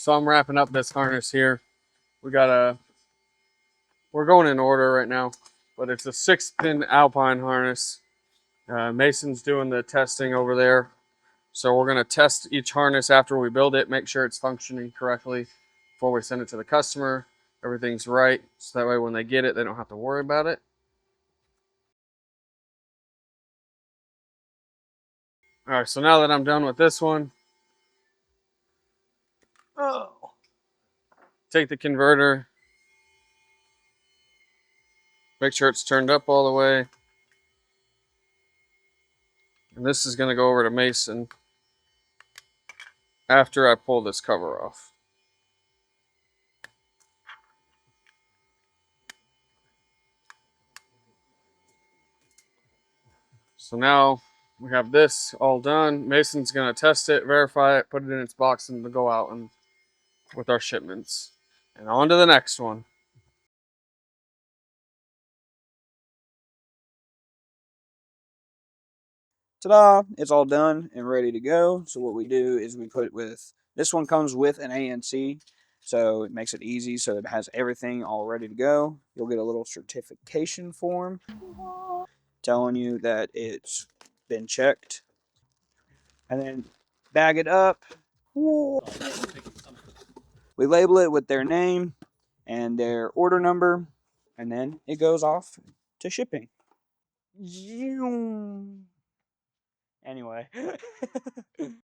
So I'm wrapping up this harness here. We're going in order right now, but it's a 6-pin Alpine harness. Mason's doing the testing over there. So we're gonna test each harness after we build it, make sure it's functioning correctly before we send it to the customer. Everything's right, so that way when they get it, they don't have to worry about it. All right, so now that I'm done with this one, take the converter, make sure it's turned up all the way. And this is gonna go over to Mason after I pull this cover off. So now we have this all done. Mason's gonna test it, verify it, put it in its box, and go out and with our shipments. And on to the next one. Ta-da! It's all done and ready to go. So what we do is we put with this one comes with an ANC, so it makes it easy. So it has everything all ready to go. You'll get a little certification form telling you that it's been checked, and then bag it up. We label it with their name and their order number, and then it goes off to shipping. Anyway.